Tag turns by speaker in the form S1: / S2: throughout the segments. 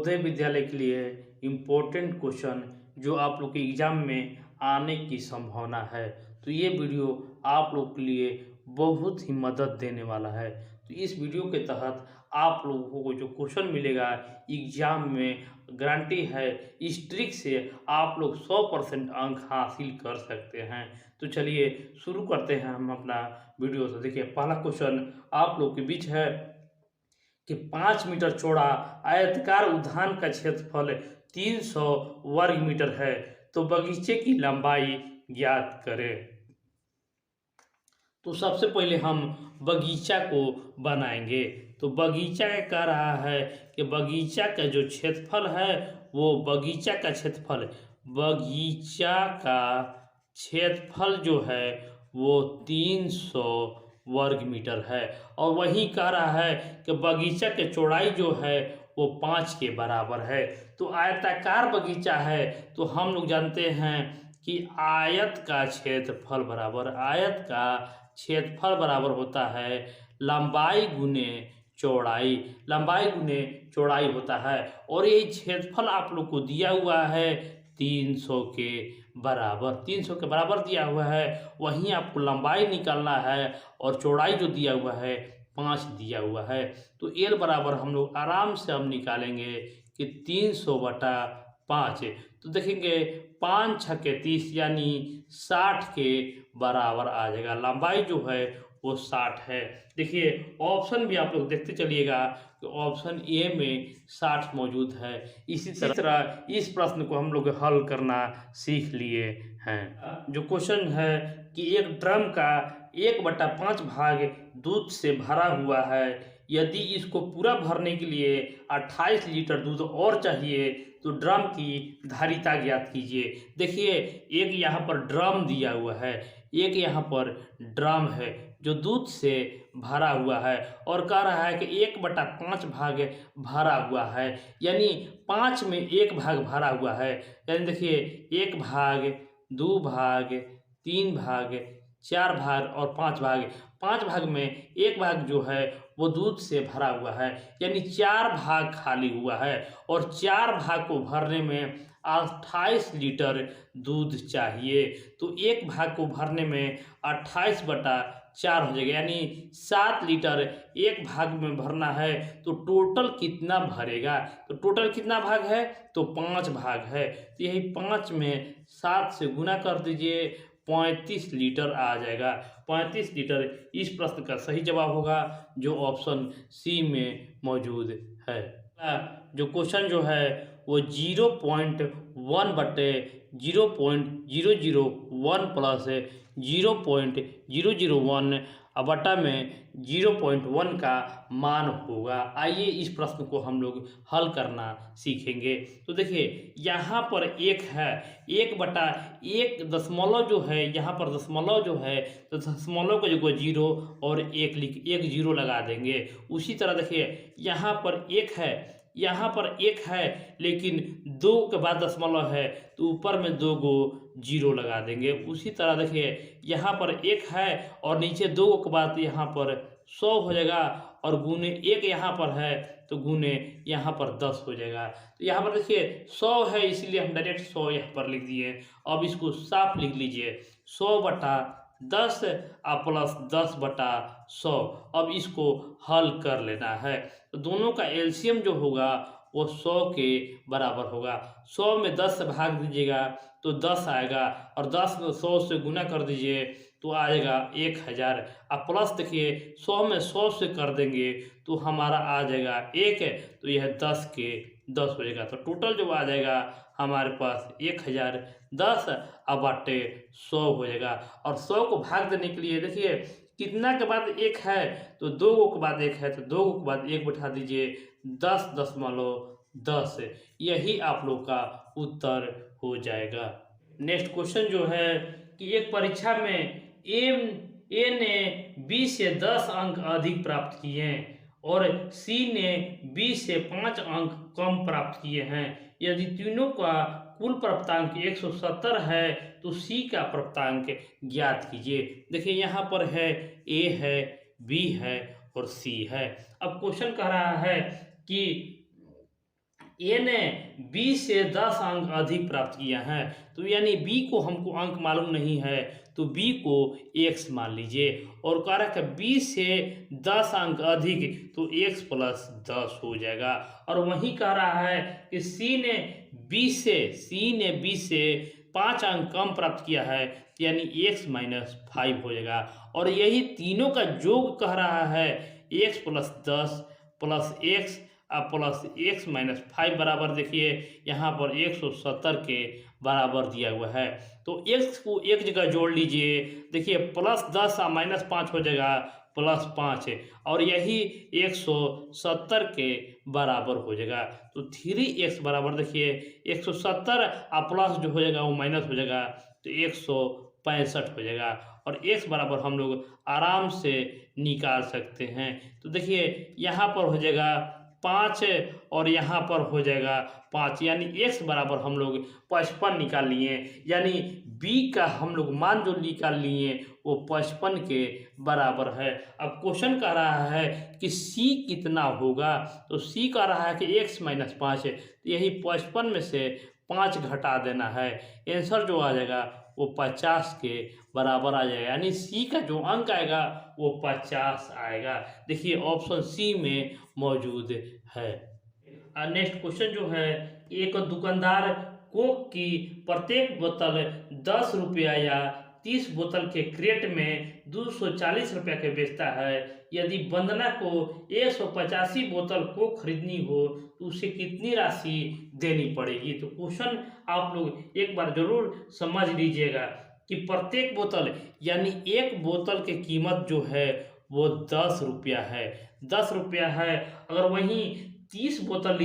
S1: नवोदय विद्यालय के लिए important question जो आप लोग के एग्जाम में आने की संभावना है। तो ये वीडियो आप लोग के लिए बहुत ही मदद देने वाला है। तो इस वीडियो के तहत आप लोगों को जो क्वेश्चन मिलेगा एग्जाम में गारंटी है, इस ट्रिक से आप लोग 100% अंक हासिल कर सकते हैं। तो चलिए शुरू करते हैं हम अपना वीडियो। तो देखिए पहला क्वेश्चन आप लोग के बीच है कि 5 मीटर चौड़ा आयताकार उद्यान का क्षेत्रफल 300 वर्ग मीटर है, तो बगीचे की लंबाई ज्ञात करें। तो सबसे पहले हम बगीचा को बनाएंगे। तो बगीचा क्या कह रहा है कि बगीचा का जो क्षेत्रफल है वो बगीचा का क्षेत्रफल जो है वो 300 वर्ग मीटर है। और वही कह रहा है कि बगीचा की चौड़ाई जो है वो 5 के बराबर है। तो आयताकार बगीचा है तो हम लोग जानते हैं कि आयत का क्षेत्रफल बराबर होता है लंबाई गुने चौड़ाई होता है। और ये क्षेत्रफल आप लोग को दिया हुआ है 300 के बराबर दिया हुआ है। वहीं आपको लंबाई निकालना है और चौड़ाई जो दिया हुआ है 5 दिया हुआ है। तो एल बराबर हम लोग आराम से हम निकालेंगे कि 300/5। तो देखेंगे 5 छक्के 30 यानी 60 के बराबर आ जाएगा। लंबाई जो है वो 60 है। देखिए ऑप्शन भी आप लोग देखते चलिएगा कि ऑप्शन ए में 60 मौजूद है। इसी तरह इस प्रश्न को हम लोग हल करना सीख लिए हैं। जो क्वेश्चन है कि एक ड्रम का 1/5 भाग दूध से भरा हुआ है, यदि इसको पूरा भरने के लिए 28 लीटर दूध और चाहिए तो ड्रम की धारिता ज्ञात कीजिए। देखिए एक यहाँ पर ड्रम दिया हुआ है, एक यहाँ पर ड्रम है जो दूध से भरा हुआ है और कह रहा है कि 1/5 भाग भरा हुआ है, यानी 5 में 1 भाग भरा हुआ है। यानी देखिए 1 भाग, 2 भाग, 3 भाग, 4 भाग और 5 भाग। 5 भाग में 1 भाग जो है वो दूध से भरा हुआ है, यानी 4 भाग खाली हुआ है। और 4 भाग को भरने में 28 लीटर दूध चाहिए। तो 1 भाग को भरने में 28/4 हो जाएगा, यानी 7 लीटर 1 भाग में भरना है। तो टोटल कितना भरेगा, तो टोटल कितना भाग है तो 5 भाग है। तो यही 5 में 7 से गुना कर दीजिए, 35 लीटर आ जाएगा। 35 लीटर इस प्रश्न का सही जवाब होगा जो ऑप्शन सी में मौजूद है। जो क्वेश्चन जो है वो 0.1/0.001 प्लस 0.001 बटा में 0.1 का मान होगा। आइए इस प्रश्न को हम लोग हल करना सीखेंगे। तो देखिए यहाँ पर 1 है, 1/1 दशमलव जो है, यहाँ पर दशमलव जो है तो दशमलव का जगह 0 और 1 0 लगा देंगे। उसी तरह देखिए यहाँ पर 1 है लेकिन 2 के बाद दशमलव है तो ऊपर में 2 गो 0 लगा देंगे। उसी तरह देखिए यहाँ पर 1 है और नीचे 2 के बाद यहाँ पर 100 हो जाएगा और गुने 1 यहाँ पर है तो गुने यहाँ पर 10 हो जाएगा। तो यहाँ पर देखिए 100 है इसलिए हम डायरेक्ट 100 यहाँ पर लिख दिए। अब इसको साफ लिख लीजिए 100/10 प्लस 10/100। अब इसको हल कर लेना है। तो दोनों का एलसीएम जो होगा वो 100 के बराबर होगा। 100 में 10 से भाग दीजिएगा तो 10 आएगा और 10 में 100 से गुना कर दीजिए तो आएगा 1000। अब प्लस देखिए 100 में 100 से कर देंगे तो हमारा आ जाएगा 1, तो यह 10 के 10 हो जाएगा। तो टोटल जो आ जाएगा हमारे पास 1010 अब बाटे 100 हो जाएगा। और 100 को भाग देने के लिए देखिए कितना के बाद 1 है तो 2 के बाद 1 है तो 2 के बाद 1 बैठा दीजिए, 10.10। यही आप लोग का उत्तर हो जाएगा। नेक्स्ट क्वेश्चन जो है कि एक परीक्षा में ए ने बी से 10 अंक अधिक प्राप्त किए हैं और सी ने बी से 5 अंक कम प्राप्त किए हैं। यदि तीनों का कुल प्राप्तांक 170 है तो सी का प्राप्तांक ज्ञात कीजिए। देखिए यहाँ पर है ए है, बी है और सी है। अब क्वेश्चन कह रहा है कि ए ने बी से 10 अंक अधिक प्राप्त किया है, तो यानी बी को हमको अंक मालूम नहीं है, तो बी को x मान लीजिए। और कह रहा है कि बी से 10 अंक अधिक, तो x प्लस 10 हो जाएगा। और वही कह रहा है कि सी ने बी से 5 अंक कम प्राप्त किया है, यानी x माइनस 5 हो जाएगा। और यही तीनों का योग कह रहा है x plus 10 plus x plus x minus 5 बराबर, देखिए यहाँ पर 170 के बराबर दिया हुआ है। तो x को एक जगह जोड़ लीजिए, देखिए प्लस 10 माइनस 5 हो जाएगा प्लस 5, और यही 170 के बराबर हो जाएगा। तो 3x बराबर, देखिए 170 प्लस जो हो जाएगा वो माइनस हो जाएगा, तो 165 हो जाएगा। और x बराबर हम लोग आराम से निकाल सकते हैं। तो देखिए यहाँ पर हो जाएगा 5 और यहाँ पर हो जाएगा 5, यानी x बराबर हम लोग 55 निकाल लिए, यानी b का हम लोग मान जो निकाल लिए वो 55 के बराबर है। अब क्वेश्चन कह रहा है कि c कितना होगा, तो c कह रहा है कि x माइनस 5 है, तो यही 55 में से 5 घटा देना है, आंसर जो आ जाएगा वो 50 के बराबर आ जाएगा, यानी सी का जो अंक आएगा वो 50 आएगा। देखिए ऑप्शन सी में मौजूद है। नेक्स्ट क्वेश्चन जो है, एक दुकानदार कोक की प्रत्येक बोतल 10 रुपया या 30 बोतल के क्रेट में 240 रुपया के बेचता है। यदि वंदना को 185 बोतल कोक खरीदनी हो तो उसे कितनी राशि देनी पड़ेगी। तो क्वेश्चन आप लोग एक बार जरूर समझ लीजिएगा कि प्रत्येक बोतल यानी एक बोतल की कीमत जो है वो 10 रुपया है, 10 रुपया है। अगर वहीं 30 बोतल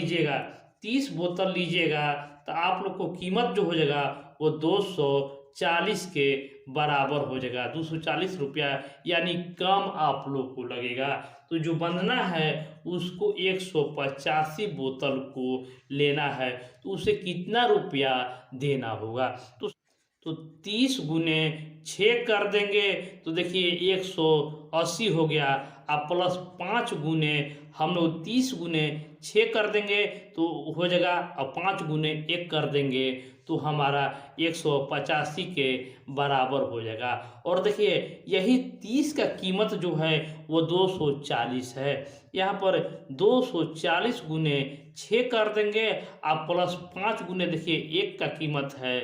S1: लीजिएगा तो आप लोग को कीमत जो हो जाएगा वो 240 के बराबर हो जाएगा, 240 रुपया, यानी कम आप लोग को लगेगा। तो जो वंदना है उसको 185 बोतल को लेना है, तो उसे कितना रुपया देना होगा। तो 30 गुने 6 कर देंगे, तो देखिए 180 हो गया। अब प्लस 5 गुने हम लोग 30 गुने 6 कर देंगे तो हो जाएगा, अब 5 गुने 1 कर देंगे तो हमारा 185 के बराबर हो जाएगा। और देखिए यही 30 का कीमत जो है वो 240 है, यहाँ पर 240 गुने 6 कर देंगे, आप प्लस 5 गुने देखिए 1 का कीमत है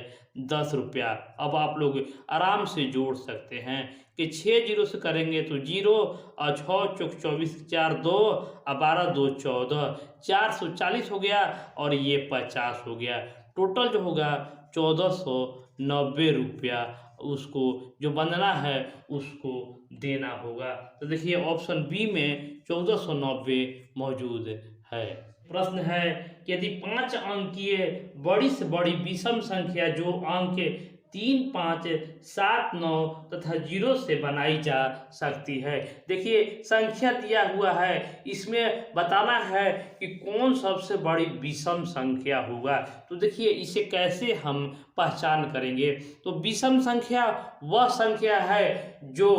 S1: 10 रुपया। अब आप लोग आराम से जोड़ सकते हैं कि 6 जीरो से करेंगे तो 0 और 6 चौक 24, 4 2 और 12 2 14, 440 हो गया और ये 50 हो गया। टोटल जो होगा 1490 रुपया उसको जो वंदना है उसको देना होगा। तो देखिए ऑप्शन बी में 1490 मौजूद है। प्रश्न है कि यदि 5 अंकीय बड़ी से बड़ी विषम संख्या जो अंक 3 5 7 9 तथा 0 से बनाई जा सकती है। देखिए संख्या दिया हुआ है, इसमें बताना है कि कौन सबसे बड़ी विषम संख्या होगा। तो देखिए इसे कैसे हम पहचान करेंगे। तो विषम संख्या वह संख्या है जो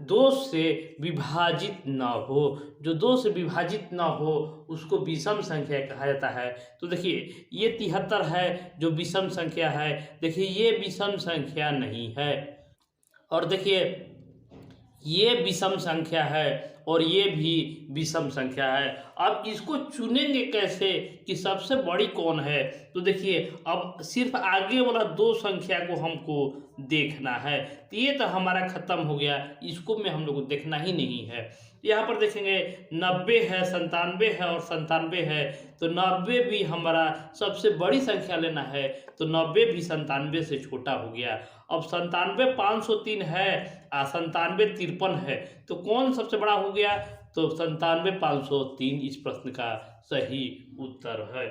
S1: 2 से विभाजित न हो, जो 2 से विभाजित न हो उसको विषम संख्या कहा जाता है। तो देखिए ये 73 है जो विषम संख्या है, देखिए ये विषम संख्या नहीं है। और देखिए ये विषम संख्या है और ये भी विषम संख्या है। अब इसको चुनेंगे कैसे कि सबसे बड़ी कौन है। तो देखिए अब सिर्फ आगे वाला 2 संख्या को हमको देखना है, तो ये तो हमारा खत्म हो गया, इसको में हम लोग को देखना ही नहीं है। यहाँ पर देखेंगे 90 है, 97 है और 97 है, तो 90 भी हमारा सबसे बड़ी संख्या लेना है, तो 90 भी 97 से छोटा हो गया। अब 97 503 है, 97 53 है, तो कौन सबसे बड़ा हो गया, तो 97 503 इस प्रश्न का सही उत्तर है।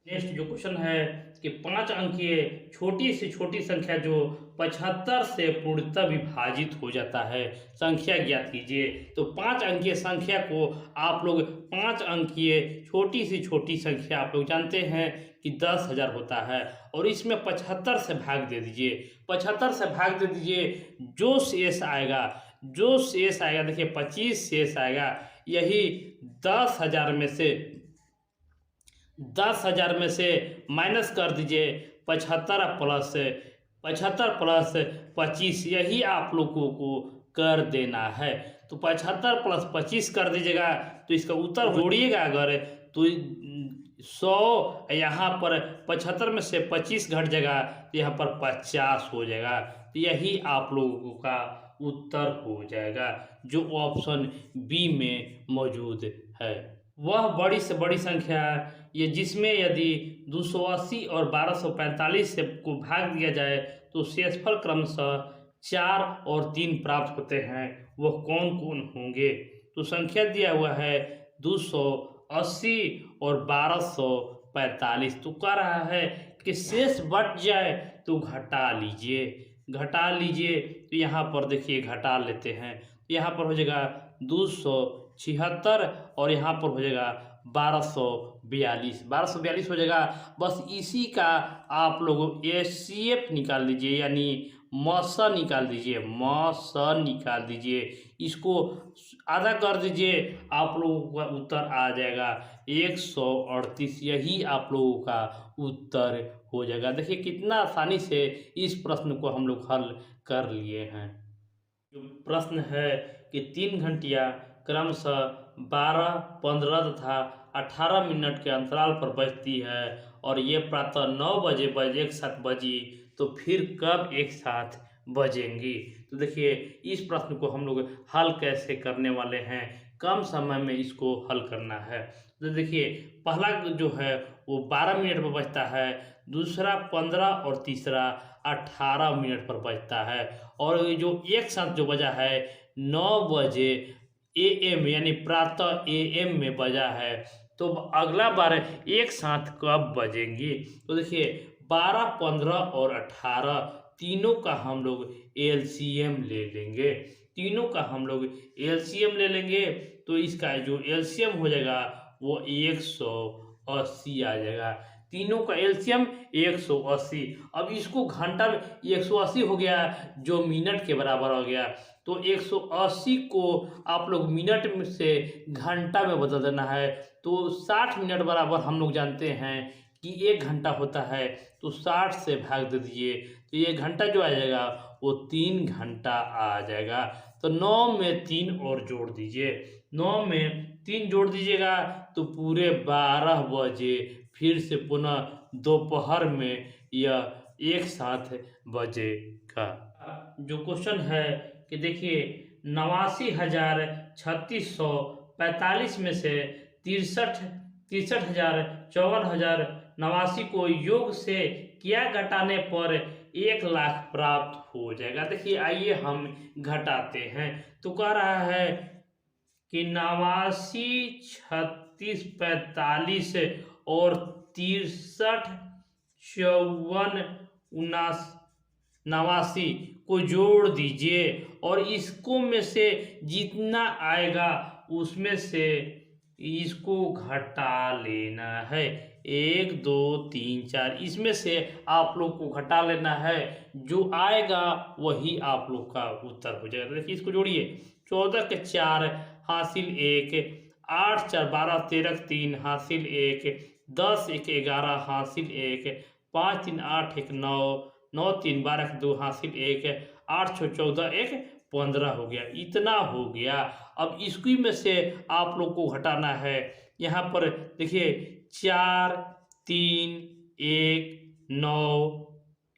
S1: नेक्स्ट जो क्वेश्चन है कि 5 अंकीय छोटी से छोटी संख्या जो 75 से पूर्णतः विभाजित हो जाता है, संख्या ज्ञात कीजिए। तो 5 अंकीय संख्या को आप लोग 5 अंकीय छोटी से छोटी संख्या आप लोग जानते हैं कि 10,000 होता है, और इसमें 75 से भाग दे दीजिए, 75 से भाग दे दीजिए, जो शेष आएगा देखिए 25 शेष आएगा, यही 10,000 में से 10,000 में से माइनस कर दीजिए 75 प्लस 25, यही आप लोगों को कर देना है। तो 75 प्लस 25 कर दीजिएगा तो इसका उत्तर जोड़िएगा अगर तो 100, यहाँ पर 75 में से 25 घट जाएगा तो यहाँ पर 50 हो जाएगा। तो यही आप लोगों का उत्तर हो जाएगा जो ऑप्शन बी में मौजूद है। वह बड़ी से बड़ी संख्या ये जिसमें यदि 280 और 1245 से को भाग दिया जाए तो शेषफल क्रमशः 4 और 3 प्राप्त होते हैं, वह कौन कौन होंगे। तो संख्या दिया हुआ है 280 और 1245। तो कह रहा है कि शेष बच जाए तो घटा लीजिए, घटा लीजिए। तो यहाँ पर देखिए घटा लेते हैं, तो यहाँ पर हो जाएगा 276 और यहाँ पर हो जाएगा 1242 हो जाएगा। बस इसी का आप लोग एचसीएफ निकाल दीजिए, यानी मस निकाल दीजिए, मस निकाल दीजिए, इसको आधा कर दीजिए, आप लोगों का उत्तर आ जाएगा 138। यही आप लोगों का उत्तर हो जाएगा। देखिए कितना आसानी से इस प्रश्न को हम लोग हल कर लिए हैं। जो प्रश्न है कि 3 घंटियाँ क्रमशः 12, 15 तथा 18 मिनट के अंतराल पर बजती है और ये प्रातः 9 बजे एक साथ बजी, तो फिर कब एक साथ बजेंगी। तो देखिए इस प्रश्न को हम लोग हल कैसे करने वाले हैं, कम समय में इसको हल करना है। तो देखिए पहला जो है वो 12 मिनट पर बजता है, दूसरा 15 और तीसरा 18 मिनट पर बजता है। और ये जो एक साथ जो बजा है 9 बजे AM यानी प्रातः AM में बजा है, तो अगला बार एक साथ कब बजेंगी। तो देखिए 12, 15 और 18 तीनों का हम लोग LCM ले लेंगे, तीनों का हम लोग LCM ले लेंगे। तो इसका जो LCM हो जाएगा वो 180 आ जाएगा। तीनों का एलसीएम 180। अब इसको घंटा में 180 हो गया जो मिनट के बराबर हो गया, तो 180 को आप लोग मिनट में से घंटा में बदल देना है। तो 60 मिनट बराबर हम लोग जानते हैं कि 1 घंटा होता है, तो 60 से भाग दे दीजिए, तो ये घंटा जो आ जाएगा वो 3 घंटा आ जाएगा। तो 9 में 3 और जोड़ दीजिए, 9 में 3 जोड़ दीजिएगा तो पूरे 12 बजे फिर से पुनः दोपहर में यह एक साथ बजेगा। जो क्वेश्चन है कि देखिए 89,3645 में से 63,000 54,089 को योग से क्या घटाने पर 1 लाख प्राप्त हो जाएगा। देखिए आइए हम घटाते हैं। तो कह रहा है कि 89, 36, 45 और 63, 54, 89 को जोड़ दीजिए और इसको में से जितना आएगा उसमें से इसको घटा लेना है। 1, 2, 3, 4 इसमें से आप लोग को घटा लेना है, जो आएगा वही आप लोग का उत्तर हो जाएगा। देखिए इसको जोड़िए, 14 के 4 हासिल 1, 8, 4, 12, 13, 3 हासिल 1, 10, 1, 11 हासिल 1, 5, 3, 8, 1, 9, 9, 3, 12, 2 हासिल 1, 8, 6, 14, 1, 15 हो गया। इतना हो गया। अब इसकी में से आप लोग को घटाना है। यहाँ पर देखिए 4, 3, 1, 9,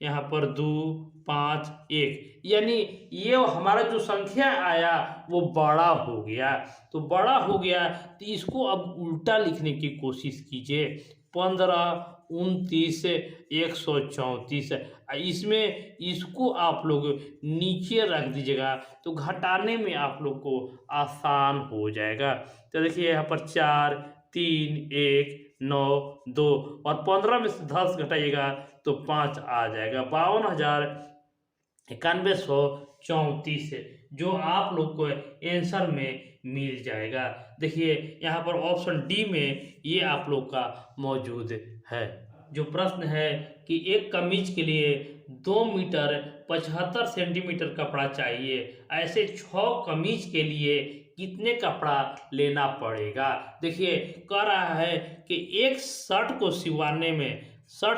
S1: यहाँ पर 2, 5, 1, यानी ये हमारा जो संख्या आया वो बड़ा हो गया। तो बड़ा हो गया तो इसको अब उल्टा लिखने की कोशिश कीजिए। 15, 29, 134, इसमें इसको आप लोग नीचे रख दीजिएगा तो घटाने में आप लोग को आसान हो जाएगा। तो देखिए यहाँ पर 4, 3, 1, 9, 2 और 15 में से 10 घटाइएगा तो 5 आ जाएगा। 52,9134 जो आप लोग को आंसर में मिल जाएगा। देखिए यहाँ पर ऑप्शन डी में ये आप लोग का मौजूद है। जो प्रश्न है कि एक कमीज के लिए 2 मीटर 75 सेंटीमीटर कपड़ा चाहिए, ऐसे 6 कमीज के लिए कितने कपड़ा लेना पड़ेगा। देखिए कह रहा है कि एक शर्ट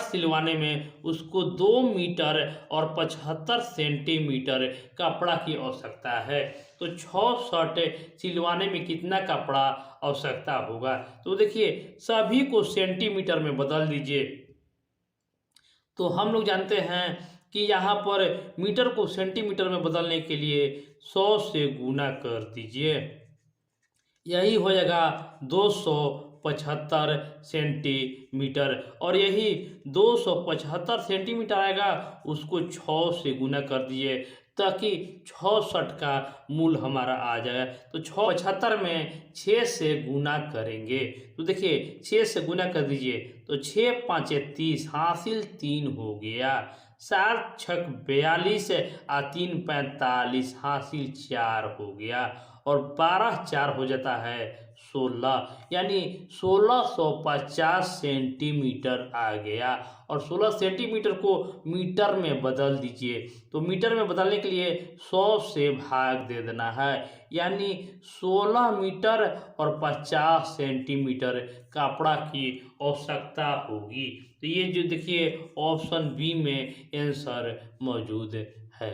S1: सिलवाने में उसको 2 मीटर और 75 सेंटीमीटर कपड़ा की आवश्यकता है। तो 6 शर्ट सिलवाने में कितना कपड़ा आवश्यकता होगा। तो देखिए सभी को सेंटीमीटर में बदल दीजिए। तो हम लोग जानते हैं कि यहाँ पर मीटर को सेंटीमीटर में बदलने के लिए 100 से गुना कर दीजिए। यही हो जाएगा 275 सेंटीमीटर और यही 275 सेंटीमीटर आएगा उसको 6 से गुना कर दीजिए ताकि 6 शर्ट का मूल हमारा आ जाए। तो 675 में 6 से गुना करेंगे तो देखिए 6 से गुना कर दीजिए तो 6 5 30 हासिल 3 हो गया। 7 6 42 और 3 45 हासिल 4 हो गया और 12 4 हो जाता है 16 यानी 1650 सेंटीमीटर आ गया और 16 सेंटीमीटर को मीटर में बदल दीजिए। तो मीटर में बदलने के लिए 100 से भाग दे देना है यानी 16 मीटर और 50 सेंटीमीटर कपड़ा की आवश्यकता होगी। तो ये जो देखिए ऑप्शन बी में आंसर मौजूद है।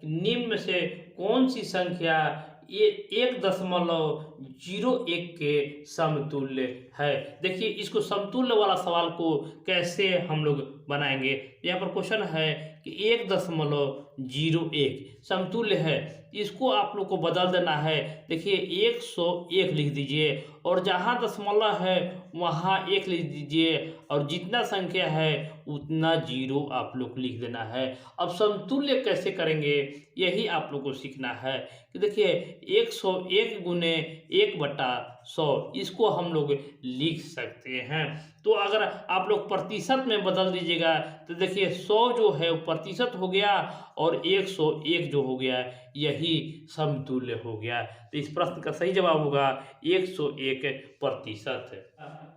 S1: निम्न में से कौन सी संख्या ये 1.01 के समतुल्य है। देखिए इसको समतुल्य वाला सवाल को कैसे हम लोग बनाएंगे। यहाँ पर क्वेश्चन है कि 1.01 समतुल्य है, इसको आप लोग को बदल देना है। देखिए 101 लिख दीजिए और जहाँ दशमलव है वहाँ 1 लिख दीजिए और जितना संख्या है उतना 0 आप लोग को लिख देना है। अब समतुल्य कैसे करेंगे यही आप लोग को सीखना है कि देखिए 101 गुने 1/100 इसको हम लोग लिख सकते हैं। तो अगर आप लोग प्रतिशत में बदल दीजिएगा तो देखिए 100 जो है वो प्रतिशत हो गया और 101 जो हो गया यही समतुल्य हो गया। तो इस प्रश्न का सही जवाब होगा 101%।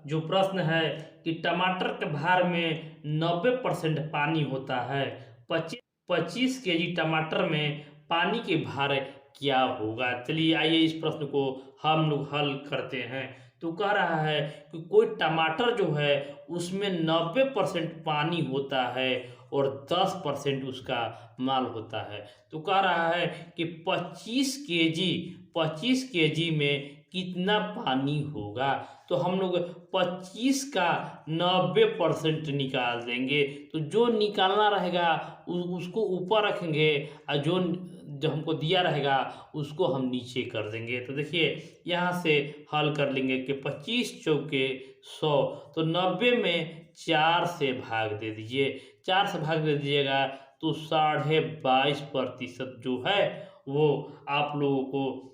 S1: जो प्रश्न है कि टमाटर के भार में 90% पानी होता है, 25 केजी टमाटर में पानी के भार क्या होगा। चलिए आइए इस प्रश्न को हम लोग हल करते हैं। तो कह रहा है कि कोई टमाटर जो है उसमें 90% पानी होता है और 10% उसका माल होता है। तो कह रहा है कि 25 केजी में कितना पानी होगा। तो हम लोग 25 का 90% निकाल देंगे। तो जो निकालना रहेगा उसको ऊपर रखेंगे और जो हमको दिया रहेगा उसको हम नीचे कर देंगे। तो देखिए यहाँ से हल कर लेंगे कि 25 चौके 100 तो 90 में 4 से भाग दे दीजिए। 4 से भाग दे दीजिएगा तो 22.5% जो है वो आप लोगों को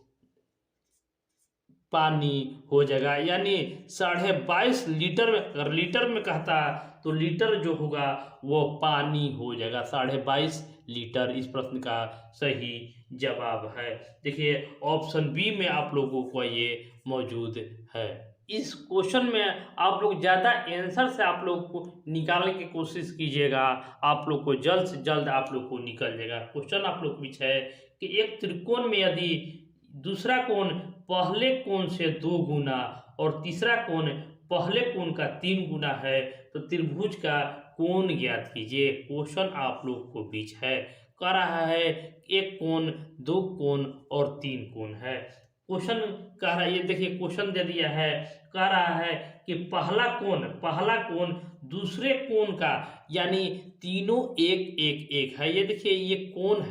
S1: पानी हो जाएगा यानी 22.5 लीटर में, अगर लीटर में कहता तो लीटर जो होगा वो पानी हो जाएगा। 22.5 लीटर इस प्रश्न का सही जवाब है। देखिए ऑप्शन बी में आप लोगों को ये मौजूद है। इस क्वेश्चन में आप लोग ज़्यादा आंसर से आप लोग को निकालने की कोशिश कीजिएगा, आप लोग को जल्द से जल्द आप लोग को निकल जाएगा। क्वेश्चन आप लोग पीछे है कि एक त्रिकोण में यदि दूसरा कोण पहले कोण से 2 गुना और तीसरा कोण पहले कोण का 3 गुना है तो त्रिभुज का कोण ज्ञात कीजिए। क्वेश्चन आप लोग को बीच है, कह रहा है एक कोण, 2 कोण और 3 कोण है। क्वेश्चन कह रहा है, ये देखिए क्वेश्चन दे दिया है, कह रहा है कि पहला कोण दूसरे कोण का यानी तीनों 1 1 1 है। ये देखिए ये कोण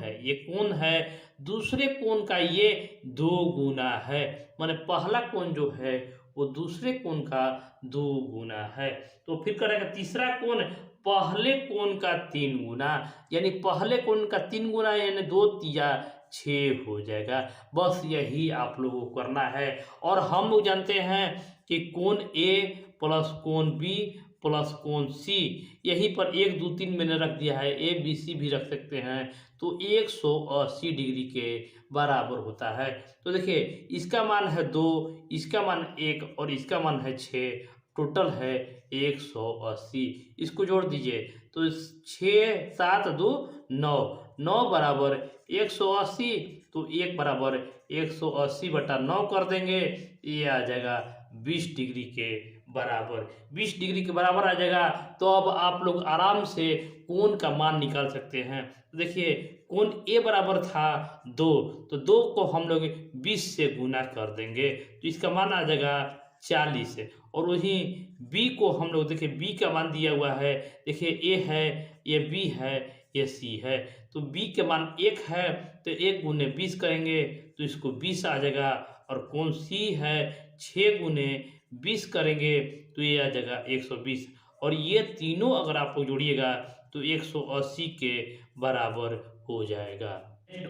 S1: है दूसरे कोण का ये 2 गुना है, माने पहला कोण जो है वो दूसरे कोण का 2 गुना है। तो फिर करेगा तीसरा कोण पहले कोण का 3 गुना यानी पहले कोण का 3 गुना यानी 2 तिया 6 हो जाएगा। बस यही आप लोगों को करना है और हम लोग जानते हैं कि कोण ए प्लस कोण बी प्लस कोण सी यहीं पर 1 2 3 मैंने रख दिया है, ए बी सी भी रख सकते हैं तो 180 डिग्री के बराबर होता है। तो देखिए इसका मान है 2, इसका मान 1 और इसका मान है 6, टोटल है 180। इसको जोड़ दीजिए तो 6 7 2 9 9 बराबर 180 तो 1 बराबर 180/9 कर देंगे, ये आ जाएगा 20 डिग्री के बराबर। 20 डिग्री के बराबर आ जाएगा, तो अब आप लोग आराम से कोण का मान निकाल सकते हैं। तो देखिए कोण ए बराबर था 2, तो 2 को हम लोग 20 से गुना कर देंगे, तो इसका मान आ जाएगा 40। और वहीं बी को हम लोग देखिए बी का मान दिया हुआ है, देखिए ए है, ये बी है, ये सी है, तो बी के मान 1 है, तो 1 गुने 20 करेंगे तो इसको 20 आ जाएगा। और कोण सी है 6 गुने 20 करेंगे तो ये आ जाएगा 120। और ये तीनों अगर आप लोग जोड़िएगा तो 180 के बराबर हो जाएगा।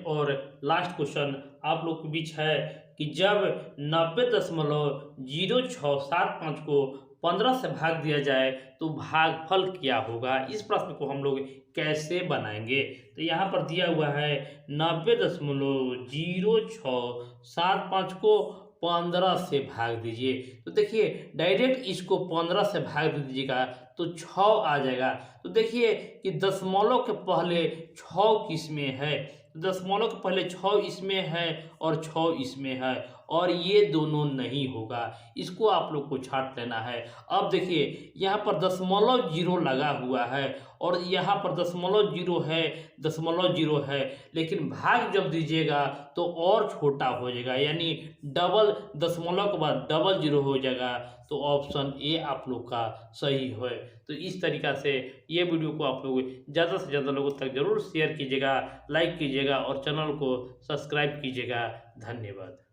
S1: और लास्ट क्वेश्चन आप लोग के बीच है कि जब 90.0675 को 15 से भाग दिया जाए तो भागफल क्या होगा। इस प्रश्न को हम लोग कैसे बनाएंगे, तो यहाँ पर दिया हुआ है 90.0675 को 15 से भाग दीजिए। तो देखिए डायरेक्ट इसको 15 से भाग दीजिएगा तो 6 आ जाएगा। तो देखिए कि दशमलव के पहले 6 किसमें है, दशमलव के पहले 6 इसमें है और 6 इसमें है, और ये दोनों नहीं होगा, इसको आप लोग को छांट लेना है। अब देखिए यहाँ पर दशमलव 0 लगा हुआ है और यहाँ पर दशमलव 0 है, दशमलव 0 है, लेकिन भाग जब दीजिएगा तो और छोटा हो जाएगा, यानी डबल दशमलव के बाद डबल 0 हो जाएगा। तो ऑप्शन ए आप लोग का सही है। तो इस तरीका से ये वीडियो को आप लोग ज़्यादा से ज़्यादा लोगों तक जरूर शेयर कीजिएगा, लाइक कीजिएगा और चैनल को सब्सक्राइब कीजिएगा। धन्यवाद।